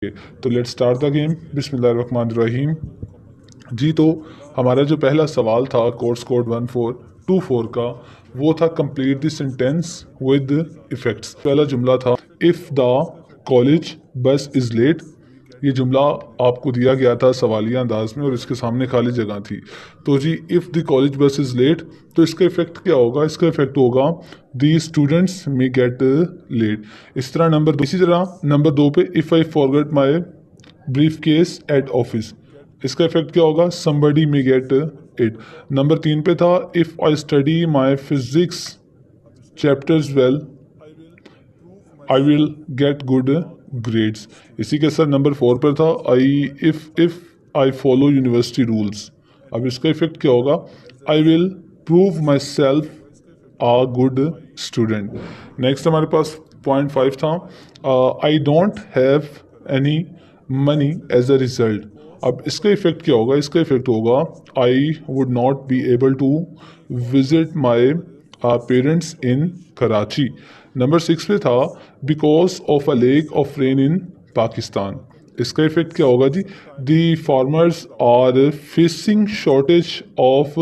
तो let's start the game. बिस्मिल्लाहिर्रहमानिर्रहीम। जी तो हमारा जो पहला सवाल था कोर्स कोड 1424 का, वो था complete the sentence with effects. पहला जुमला था if the college bus is late. ये जुमला आपको दिया गया था सवालिया अंदाज में और इसके सामने खाली जगह थी। तो जी if the college bus is late, तो इसका इफेक्ट क्या होगा? इसका इफेक्ट होगा the students may get late. इस तरह इसी तरह नंबर 2 पे if I forget my briefcase at office, इसका इफेक्ट क्या होगा? Somebody may get it. Number 3 पे था if I study my physics chapters well I will get good grades. इसी के साथ नंबर 4 पर था if I follow university rules. अब इसका इफेक्ट क्या होगा? I will prove myself a good student. Next हमारे पास पॉइंट 5 था I don't have any money as a result. अब इसका इफेक्ट क्या होगा? इसका इफेक्ट होगा I would not be able to visit my parents in Karachi. Number 6 पे था because of a lack of rain in Pakistan. इसका इफेक्ट क्या होगा जी? The farmers are facing shortage of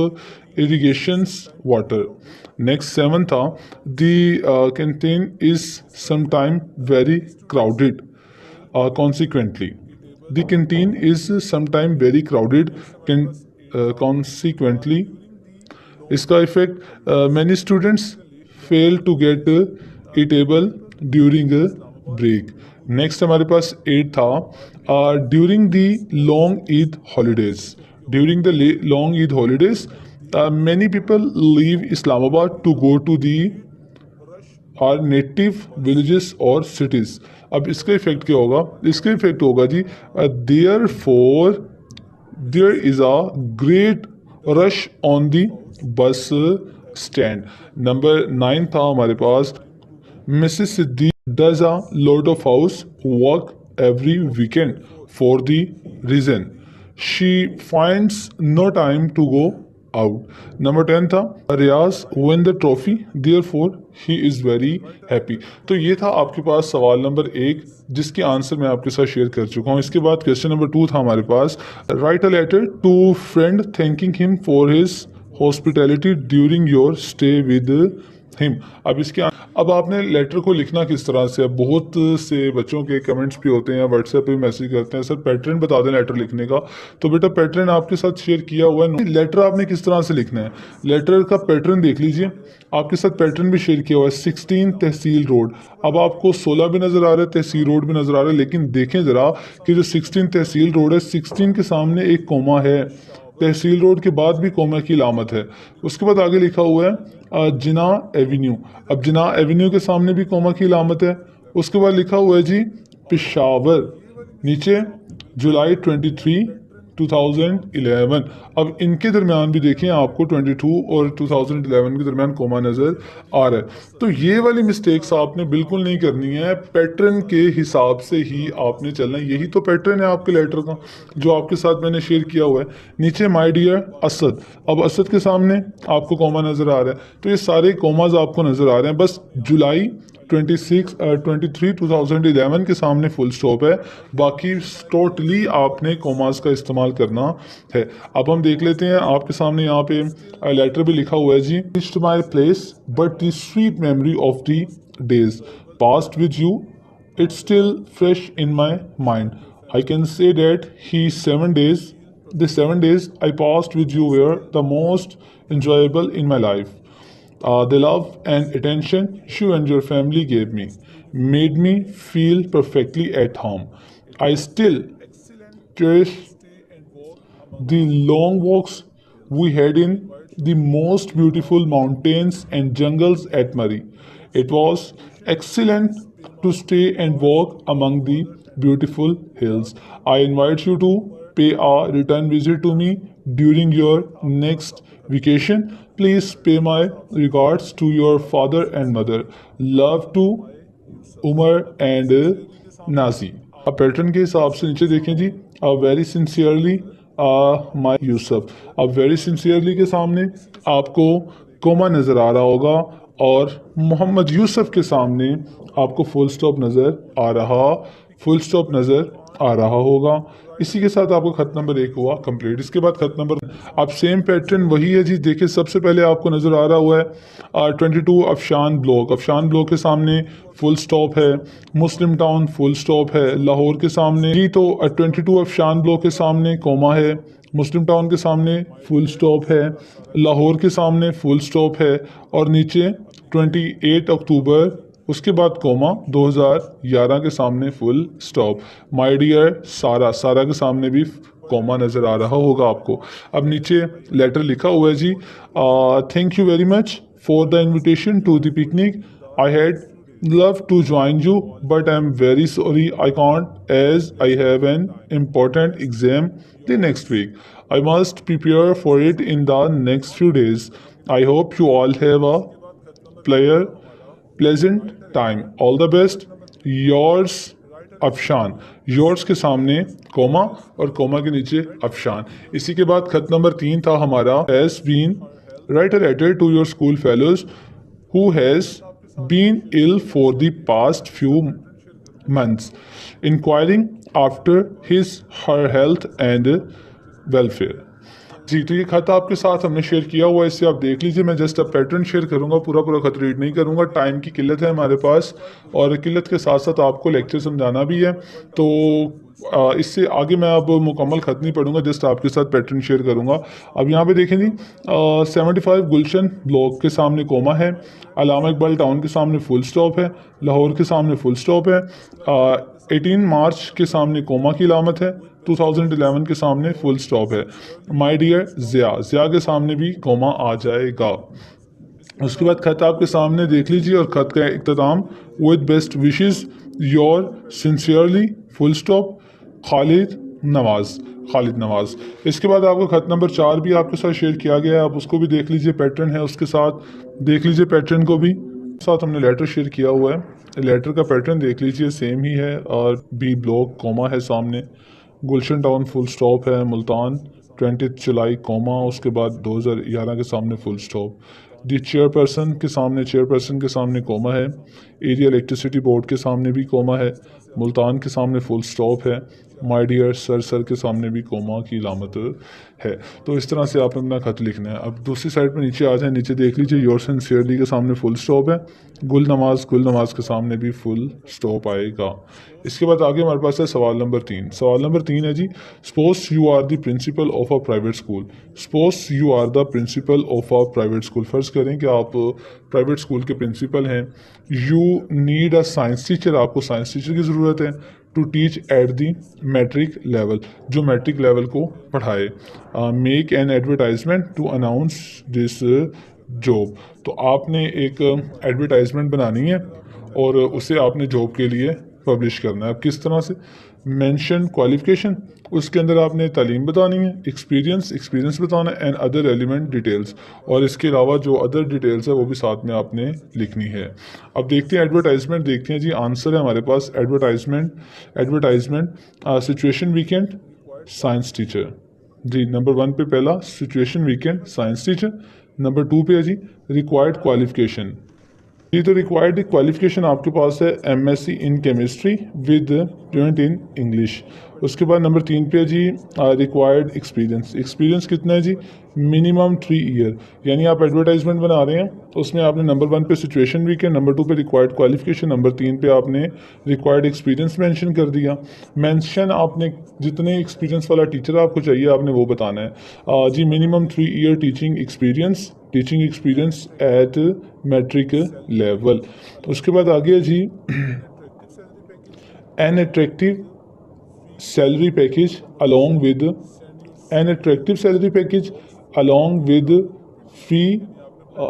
irrigations water. Next 7 था the canteen is sometime very crowded consequently. The canteen is sometimes very crowded. Consequently, इसका effect many students fail to get eatable during a break. Next हमारे पास 8 था during the long Eid holidays. During the long Eid holidays many people leave Islamabad to go to the our नेटिव villages और cities. अब इसका effect क्या होगा? इसका इफेक्ट होगा जी therefore there is a great rush on the bus stand. Number 9 था हमारे पास Mrs Siddique does a lot of house work every weekend for the reason she finds no time to go out. Number 10 था Riaz win the trophy therefore he is very happy. तो ये था आपके पास सवाल number 1, जिसके आंसर मैं आपके साथ शेयर कर चुका हूँ। इसके बाद क्वेश्चन नंबर 2 था हमारे पास write a letter to friend thanking him for his hospitality during your stay with him. अब आपने लेटर को लिखना किस तरह से? अब बहुत से बच्चों के कमेंट्स भी होते हैं, व्हाट्सएप पे मैसेज करते हैं, सर पैटर्न बता दें लेटर लिखने का। तो बेटा पैटर्न आपके साथ शेयर किया हुआ है। लेटर आपने किस तरह से लिखना है, लेटर का पैटर्न देख लीजिए। आपके साथ पैटर्न भी शेयर किया हुआ है 16 तहसील रोड। अब आपको 16 भी नज़र आ रहा है, तहसील रोड भी नज़र आ रहा है, लेकिन देखें ज़रा कि जो 16 तहसील रोड है, 16 के सामने एक कोमा है, तहसील रोड के बाद भी कोमा की अलामत है। उसके बाद आगे लिखा हुआ है जिना एवेन्यू। अब जिना एवेन्यू के सामने भी कोमा की अलामत है। उसके बाद लिखा हुआ है जी पेशावर, नीचे जुलाई 23 2011। अब इनके दरमियान भी देखें आपको 22 और 2011 के दरमियान कोमा नज़र आ रहा है। तो ये वाली मिस्टेक्स आपने बिल्कुल नहीं करनी है, पैटर्न के हिसाब से ही आपने चलना है। यही तो पैटर्न है आपके लेटर का जो आपके साथ मैंने शेयर किया हुआ है। नीचे माय डियर असद, अब असद के सामने आपको कोमा नज़र आ रहा है। तो ये सारे कोमाज आपको नज़र आ रहे हैं, बस जुलाई 23 2011 के सामने फुल स्टॉप है, बाकी टोटली आपने कोमास का इस्तेमाल करना है। अब हम देख लेते हैं आपके सामने यहाँ पे लेटर भी लिखा हुआ है जी reached my place but the sweet memory of the days past with you it's still fresh in my mind I can say that he 7 days the 7 days I passed with you were the most enjoyable in my life. The love and attention you and your family gave me made me feel perfectly at home. I still cherish the long walks we had in the most beautiful mountains and jungles at Murray. It was excellent to stay and walk among the beautiful hills. I invite you to pay a return visit to me during your next vacation. Please pay my regards to your father and mother. Love to Umar and Naji. अब pattern के हिसाब से नीचे देखें जी very sincerely my Yusuf. अब very sincerely के सामने आपको कोमा नज़र आ रहा होगा और मोहम्मद यूसुफ के सामने आपको फुल स्टॉप नज़र आ रहा आ रहा होगा। इसी के साथ आपको खत नंबर 1 हुआ कंप्लीट। इसके बाद खत नंबर, अब सेम पैटर्न वही है जी। देखिए सबसे पहले आपको नज़र आ रहा हुआ है 22 अफशान ब्लॉक। अफशान ब्लॉक के सामने फुल स्टॉप है। मुस्लिम टाउन फुल स्टॉप है। लाहौर के सामने जी तो 22 अफशान ब्लॉक के सामने कोमा है। मुस्लिम टाउन के सामने फुल स्टॉप है। लाहौर के सामने फुल स्टॉप है। और नीचे 28 अक्टूबर उसके बाद कोमा 2011 के सामने फुल स्टॉप। माय डियर सारा, सारा के सामने भी कोमा नज़र आ रहा होगा आपको। अब नीचे लेटर लिखा हुआ है जी, thank you very much for the invitation to the picnic. I had love to join you but I'm very sorry I can't as I have an important exam the next week. I must prepare for it in the next few days. I hope you all have a player pleasant time. All the best. Yours Afshan. Yours के सामने coma और coma के नीचे अफशान। इसी के बाद खत number 3 था हमारा, has been write a letter to your school fellows who has been ill for the past few months, inquiring after his her health and welfare. जी तो ये खत आपके साथ हमने शेयर किया हुआ है, इससे आप देख लीजिए। मैं जस्ट अब पैटर्न शेयर करूंगा, पूरा पूरा खत रीड नहीं करूंगा, टाइम की किल्लत है हमारे पास और किल्लत के साथ साथ आपको लेक्चर समझाना भी है। तो इससे आगे मैं अब मुकम्मल खत नहीं पढ़ूंगा, जस्ट आपके साथ पैटर्न शेयर करूंगा। अब यहाँ पे देखें जी, 75 गुलशन ब्लॉक के सामने कोमा है। अलामा इकबाल टाउन के सामने फुल स्टॉप है। लाहौर के सामने फुल स्टॉप है। 18 मार्च के सामने कोमा की अलामत है। 2011 के सामने फुल स्टॉप है। माय डियर ज़िया, ज़िया के सामने भी कोमा आ जाएगा। उसके बाद खत आपके सामने देख लीजिए और खत का इख्तिताम, with best wishes your sincerely full stop Khalid Nawaz, Khalid Nawaz. इसके बाद आपको खत नंबर 4 भी आपके साथ शेयर किया गया है, आप उसको भी देख लीजिए, पैटर्न है उसके साथ, देख लीजिए पैटर्न को भी। साथ हमने लेटर शेयर किया हुआ है, लेटर का पैटर्न देख लीजिए, सेम ही है। और बी ब्लॉक कोमा है सामने, गुलशन टाउन फुल स्टॉप है, मुल्तान 20 जुलाई कोमा, उसके बाद 2011 के सामने फुल स्टॉप। दी चेयरपर्सन के सामने, चेयरपर्सन के सामने कोमा है। एरिया इलेक्ट्रिसिटी बोर्ड के सामने भी कोमा है। मुल्तान के सामने फुल स्टॉप है। माय डियर सर, सर के सामने भी कोमा की अलामत है। तो इस तरह से आपने अपना खत लिखना है। अब दूसरी साइड पर नीचे आ जाए, नीचे देख लीजिए, योर सिंसियरली के सामने फुल स्टॉप है। गुल नमाज के सामने भी फुल स्टॉप आएगा। इसके बाद आगे हमारे पास है सवाल नंबर 3। सवाल नंबर 3 है जी, suppose you are the principal of a private school. Suppose you are the principal of a private school. फ़र्ज़ करें कि आप प्राइवेट स्कूल के प्रिंसिपल हैं। You need a science teacher, आपको साइंस टीचर की ज़रूरत है। To teach at the matric level, जो मैट्रिक लेवल को पढ़ाए। Make an advertisement to announce this job. तो आपने एक एडवर्टाइजमेंट बनानी है और उसे आपने जॉब के लिए पब्लिश करना है। अब किस तरह से? मेंशन क्वालिफिकेशन, उसके अंदर आपने तालीम बतानी है। एक्सपीरियंस बताना है। एंड अदर एलिमेंट डिटेल्स, और इसके अलावा जो अदर डिटेल्स है वो भी साथ में आपने लिखनी है। अब देखते हैं एडवर्टाइजमेंट, देखते हैं जी। आंसर है हमारे पास advertisement situation weekend science teacher. जी नंबर 1 पे पहला situation weekend science teacher. Number 2 पे है जी रिक्वायर्ड क्वालिफिकेशन। जी तो रिक्वायर्ड क्वालिफिकेशन आपके पास है MSc in chemistry with fluent in English. उसके बाद नंबर 3 पे जी रिक्वायर्ड एक्सपीरियंस कितना है जी? Minimum 3 year. यानी आप एडवर्टाइजमेंट बना रहे हैं तो उसमें आपने नंबर 1 पे सिचुएशन वीक है, नंबर 2 पे रिक्वायर्ड क्वालिफिकेशन, नंबर 3 पे आपने रिक्वायर्ड एक्सपीरियंस मेंशन कर दिया। मेंशन आपने जितने एक्सपीरियंस वाला टीचर आपको चाहिए आपने वो बताना है। जी minimum 3 year teaching experience at matric level. उसके बाद आगे जी an attractive salary package along with an attractive salary package along with free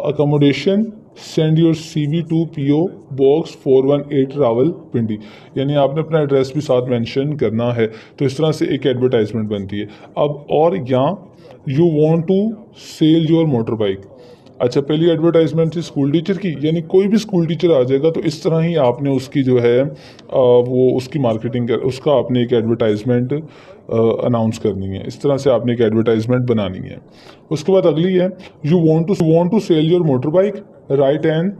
accommodation. Send your CV to PO Box 418 Rawalpindi. यानी आपने अपना एड्रेस भी साथ मेंशन करना है। तो इस तरह से एक एडवर्टाइजमेंट बनती है। अब और यहाँ you want to sell your motor bike. अच्छा पहली एडवर्टाइजमेंट थी स्कूल टीचर की, यानी कोई भी स्कूल टीचर आ जाएगा तो इस तरह ही आपने उसकी जो है वो उसकी मार्केटिंग कर, उसका आपने एक एडवर्टाइजमेंट अनाउंस करनी है। इस तरह से आपने एक एडवर्टाइजमेंट बनानी है। उसके बाद अगली है you want to sell your motor bike, write an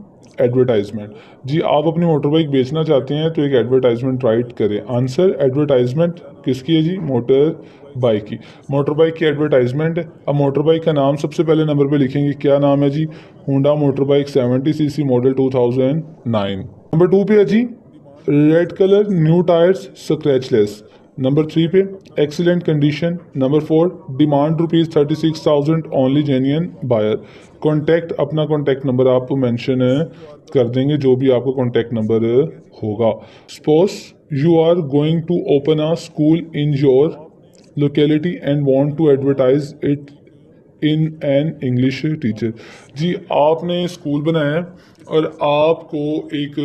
advertisement. जी आप अपनी मोटर बाइक बेचना चाहते हैं तो एक एडवर्टाइजमेंट राइट करें। आंसर एडवर्टाइजमेंट किसकी है जी? मोटर बाइक की। मोटर बाइक की एडवर्टाइजमेंट है। अब मोटर बाइक का नाम सबसे पहले नंबर पे लिखेंगे, क्या नाम है जी? Honda motor bike 70cc model 2009। Number 2 पे है जी red colour new tyres scratchless. Number 3 पे excellent condition. Number 4 demand ₹36,000 only genuine buyer. Contact अपना कॉन्टैक्ट नंबर आप मेंशन कर देंगे, जो भी आपका कॉन्टैक्ट नंबर होगा। Suppose you are going to open a school in your locality and want to advertise it in an English teacher. जी आपने स्कूल बनाया है और आपको एक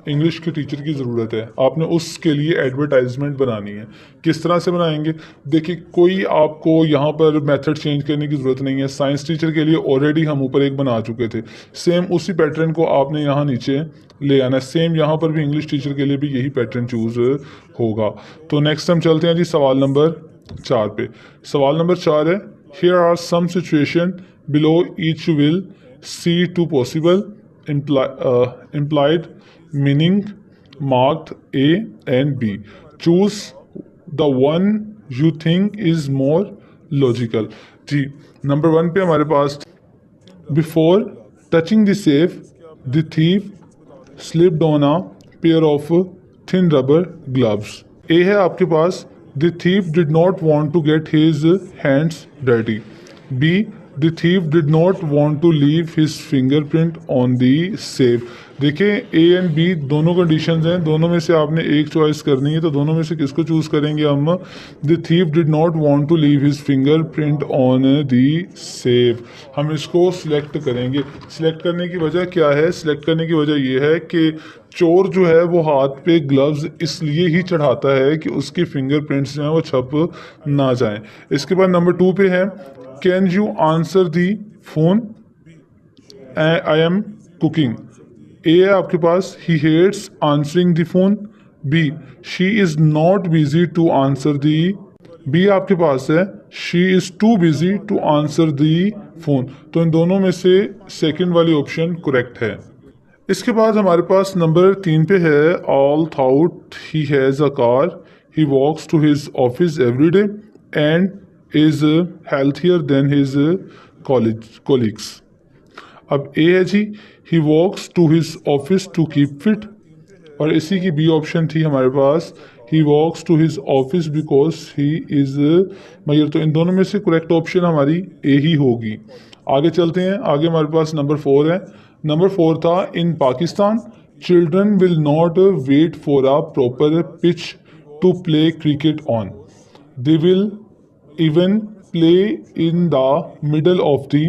इंग्लिश के टीचर की ज़रूरत है, आपने उसके लिए एडवर्टाइजमेंट बनानी है। किस तरह से बनाएंगे? देखिए कोई आपको यहाँ पर मेथड चेंज करने की ज़रूरत नहीं है। साइंस टीचर के लिए ऑलरेडी हम ऊपर एक बना चुके थे, सेम उसी पैटर्न को आपने यहाँ नीचे ले आना है। सेम यहाँ पर भी इंग्लिश टीचर के लिए भी यही पैटर्न चूज़ होगा। तो नेक्स्ट हम चलते हैं जी सवाल नंबर 4 पे। सवाल नंबर 4 है, here are some situation below each will see two possible implied meaning marked A and B. Choose the one you think is more logical. जी नंबर 1 पे हमारे पास before touching the safe the thief slipped on a pair of thin rubber gloves. A है आपके पास the thief did not want to get his hands dirty. B the thief did not want to leave his fingerprint on the safe. देखिए A and B दोनों conditions हैं, दोनों में से आपने एक चॉइस करनी है, तो दोनों में से किसको चूज करेंगे हम? The thief did not want to leave his fingerprint on the safe. हम इसको सिलेक्ट करेंगे। सिलेक्ट करने की वजह क्या है? सिलेक्ट करने की वजह यह है कि चोर जो है वो हाथ पे ग्लव्स इसलिए ही चढ़ाता है कि उसके फिंगरप्रिंट्स जो हैं वो छप ना जाएं। इसके बाद नंबर 2 पे है, can you answer the phone? I am cooking. A है आपके पास ही hates answering the phone. B she is not busy to answer the. B आपके पास है she is too busy to answer the phone. तो इन दोनों में से सेकंड वाली ऑप्शन करेक्ट है। इसके बाद हमारे पास नंबर 3 पे है, although he has a car, he walks to his office every day and is healthier than his colleagues. अब ए है जी he walks to his office to keep fit, और इसी की बी ऑप्शन थी हमारे पास he walks to his office because he is mayor. तो इन दोनों में से करेक्ट ऑप्शन हमारी ए ही होगी। आगे चलते हैं, आगे हमारे पास नंबर 4 है। नंबर 4 था, in Pakistan children will not wait for a proper pitch to play cricket on, they will even play in the middle of the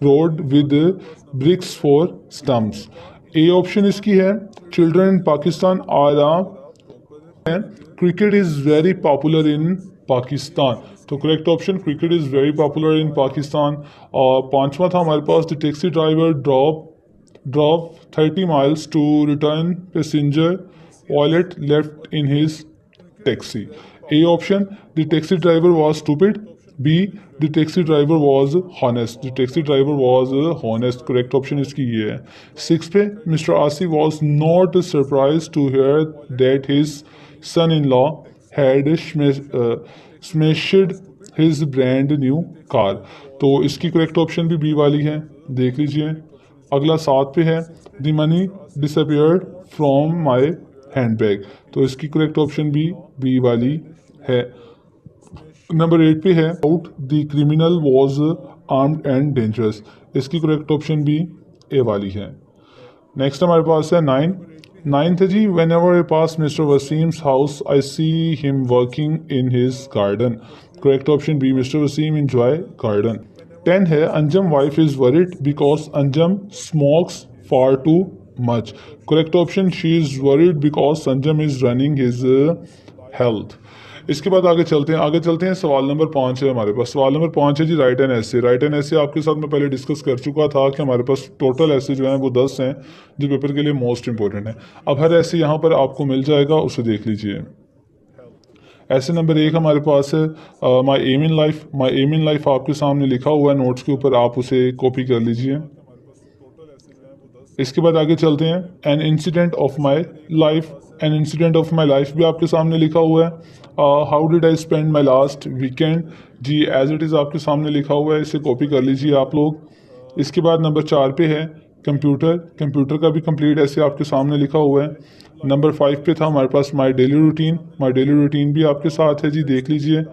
road with bricks for stumps. A option इसकी है, children in Pakistan are cricket is very popular in Pakistan। तो correct option cricket is very popular in Pakistan. और 5वां था हमारे पास, the taxi driver drop 30 miles to return passenger wallet left in his taxi. A option, the taxi driver was stupid. B, the taxi driver was honest. The taxi driver was honest. Correct option इसकी ये है। 6 पे, Mr. Asif was not surprised to hear that his son-in-law had smashed his brand new car. तो इसकी correct option भी B वाली है, देख लीजिए। अगला 7 पे है, the money disappeared from my handbag. तो इसकी करेक्ट ऑप्शन भी बी वाली है। नंबर 8 पे है, out the criminal was armed and dangerous. इसकी करेक्ट ऑप्शन भी ए वाली है। नेक्स्ट हमारे पास है 9th है जी, whenever I pass Mr Waseem's house I see him working in his garden. Correct option B, Mr Waseem enjoy garden. 10 है, Anjum wife is worried because Anjum smokes far too much. Correct option, she is worried because Sanjam is running his health. इसके बाद आगे चलते हैं सवाल number 5 है हमारे पास। सवाल नंबर 5 है जी, राइट एंड ऐसे। राइट एंड ऐसे आपके साथ मैं पहले डिस्कस कर चुका था कि हमारे पास टोटल ऐसे जो हैं वो 10 हैं जो पेपर के लिए मोस्ट इंपॉर्टेंट है। अब हर ऐसे यहाँ पर आपको मिल जाएगा, उसे देख लीजिए। ऐसे नंबर 1 हमारे पास है, my aim in life. My aim in life आपके सामने लिखा हुआ है नोट्स के ऊपर, आप उसे कॉपी कर लीजिए। इसके बाद आगे चलते हैं। An incident of my life, an incident of my life भी आपके सामने लिखा हुआ है। How did I spend my last weekend, जी एज इट इज़ आपके सामने लिखा हुआ है, इसे कॉपी कर लीजिए आप लोग। इसके बाद नंबर 4 पे है कंप्यूटर, कंप्यूटर का भी कंप्लीट ऐसे आपके सामने लिखा हुआ है। नंबर 5 पे था हमारे पास my daily routine, my daily routine भी आपके साथ है जी, देख लीजिए।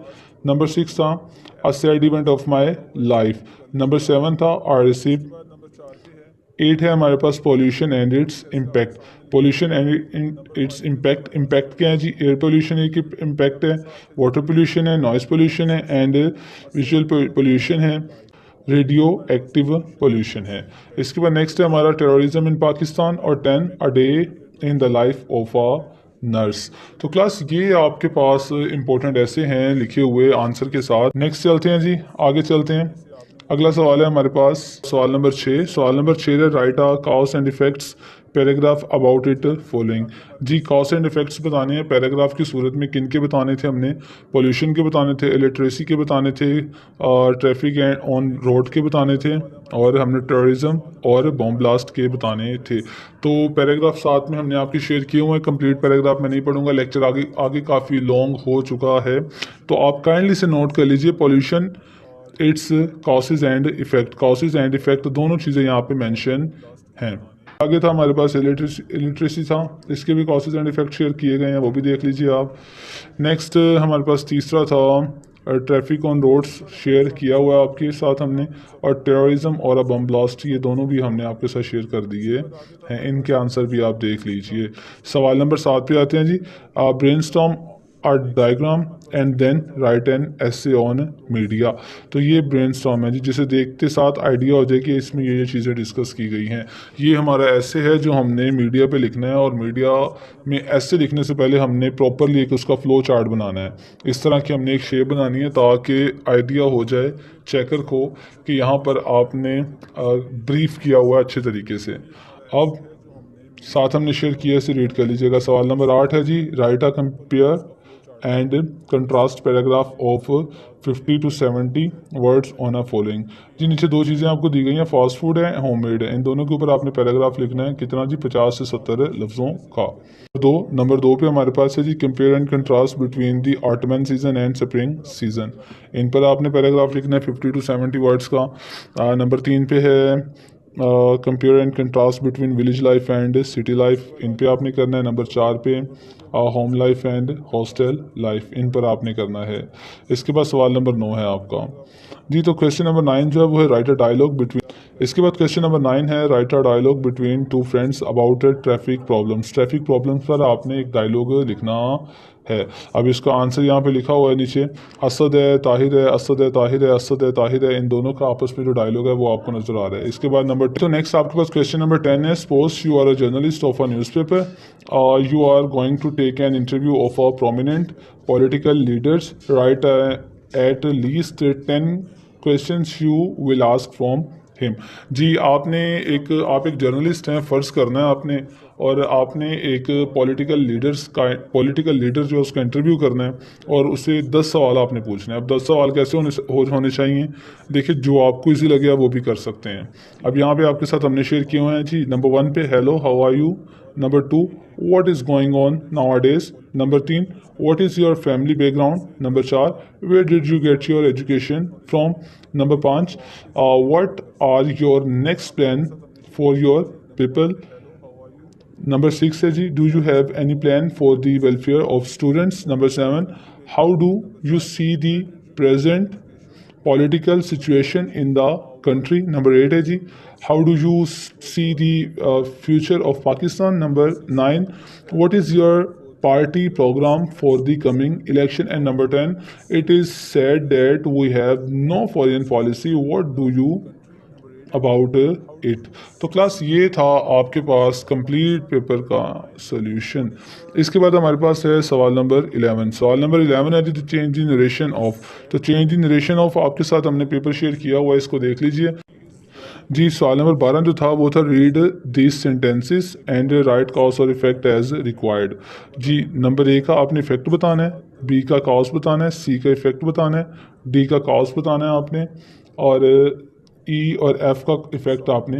नंबर 6 था a sad event of my life. Number 7 था आर रिसीव। 8 है हमारे पास pollution and its impact, pollution and its impact. Impact क्या है जी, एयर पॉल्यूशन एक इम्पैक्ट है, वाटर पॉल्यूशन है, नॉइस पॉल्यूशन है एंड विजुअल पॉल्यूशन है, रेडियो एक्टिव पॉल्यूशन है। इसके बाद नेक्स्ट है हमारा टेररिज्म इन पाकिस्तान और 10 a day in the life of a nurse. तो क्लास ये आपके पास इंपॉर्टेंट ऐसे हैं लिखे हुए आंसर के साथ। नेक्स्ट चलते हैं जी, आगे चलते हैं। अगला सवाल है हमारे पास सवाल नंबर 6। सवाल नंबर 6 है write a cause and effects paragraph about it following. जी कॉज एंड इफेक्ट्स बताने हैं पैराग्राफ की सूरत में, किन के बताने थे हमने, पोल्यूशन के बताने थे, इलिटरेसी के बताने थे, ट्रैफिक एंड ऑन रोड के बताने थे, और हमने टेररिज्म और बॉम्ब ब्लास्ट के बताने थे। तो पैराग्राफ साथ में हमने आपकी शेयर किए हुए हैं, कंप्लीट पैराग्राफ मैं नहीं पढ़ूंगा, लेक्चर आगे आगे काफ़ी लॉन्ग हो चुका है, तो आप काइंडली से नोट कर लीजिए। Pollution, it's causes and effect, causes and effect दोनों चीज़ें यहाँ पे मेंशन हैं। आगे था हमारे पास इलिटरेसी था, इसके भी कॉसेज एंड इफेक्ट शेयर किए गए हैं, वो भी देख लीजिए आप। नेक्स्ट हमारे पास तीसरा था ट्रैफिक ऑन रोड्स, शेयर किया हुआ है आपके साथ हमने, और टेररिज्म और अ बम ब्लास्ट ये दोनों भी हमने आपके साथ शेयर कर दिए हैं, इनके आंसर भी आप देख लीजिए। सवाल नंबर 7 पे आते हैं जी। Brainstorm a diagram and then write an essay on media। तो ये ब्रेनस्टॉर्म है जी, जिसे देखते साथ आइडिया हो जाए कि इसमें ये चीज़ें डिस्कस की गई हैं। ये हमारा ऐसे है जो हमने मीडिया पे लिखना है, और मीडिया में ऐसे लिखने से पहले हमने प्रॉपरली एक उसका फ्लो चार्ट बनाना है। इस तरह की हमने एक शेप बनानी है ताकि आइडिया हो जाए चेकर को कि यहाँ पर आपने ब्रीफ किया हुआ है अच्छे तरीके से। अब साथ हमने शेयर किया, इसे रीड कर लीजिएगा। सवाल नंबर 8 है जी, write a compare and contrast paragraph of 50 to 70 words on a following. जी नीचे दो चीज़ें आपको दी गई हैं, फास्ट फूड है, होममेड है, इन दोनों के ऊपर आपने पैराग्राफ लिखना है, कितना जी 50 से 70 लफ्ज़ों का। नंबर 2 पे हमारे पास है जी compare and contrast between the autumn season and spring season, इन पर आपने पैराग्राफ लिखना है 50 to 70 वर्ड्स का। नंबर 3 पे है compare and contrast between village life and city life, इन पे आपने करना है। नंबर 4 पे home life and hostel life, इन पर आपने करना है। इसके बाद सवाल नंबर 9 है आपका जी। तो क्वेश्चन नंबर 9 जो है वो है राइट अ डायलॉग बिटवीन, इसके बाद क्वेश्चन नंबर 9 है write a dialogue between two friends about traffic problems. Traffic problems पर आपने एक डायलॉग लिखना है। अब इसका आंसर यहाँ पे लिखा हुआ है नीचे, असद है ताहिर है, असद है ताहिर है, असद है ताहिर है, इन दोनों का आपस में जो डायलॉग है वो आपको नजर आ रहा है। इसके बाद नंबर तो नेक्स्ट आपके पास क्वेश्चन नंबर 10 है, suppose you are a journalist of a newspaper, you are going to take an interview of a prominent political leaders, write at least 10 questions you will ask from him। जी आप एक journalist हैं, फ़र्ज़ करना है आपने, और आपने एक पॉलिटिकल लीडर जो है उसका इंटरव्यू करना है, और उसे 10 सवाल आपने पूछने हैं। अब 10 सवाल कैसे होने चाहिए, देखिए जो आपको इजी लगे आप वो भी कर सकते हैं। अब यहाँ पे आपके साथ हमने शेयर किए हुए हैं जी। नंबर 1 पे hello how are you, number 2 what is going on nowadays, number 3 what is your family background, number 4 where did you get your education from, number 5 what are your next plan for your people, number 6 है जी do you have any plan for the welfare of students, number 7 how do you see the present political situation in the country, number 8 है जी how do you see the future of Pakistan, number 9 what is your party program for the coming election, and number 10 it is said that we have no foreign policy, what do you about it. तो class ये था आपके पास complete paper का solution. इसके बाद हमारे पास है सवाल नंबर 11। सवाल नंबर 11 है तो चेंज इन नरेशन ऑफ, तो चेंज इन नरेशन ऑफ आपके साथ हमने पेपर शेयर किया हुआ है, इसको देख लीजिए जी। सवाल नंबर 12 जो था वो था read this sentences and right cause और इफेक्ट एज रिक्वायर्ड। जी नंबर 1 का आपने इफेक्ट बताना है, बी का कॉज बताना है, सी का इफेक्ट बताना है, डी का कॉज बताना है आपने, और ई और एफ का इफेक्ट आपने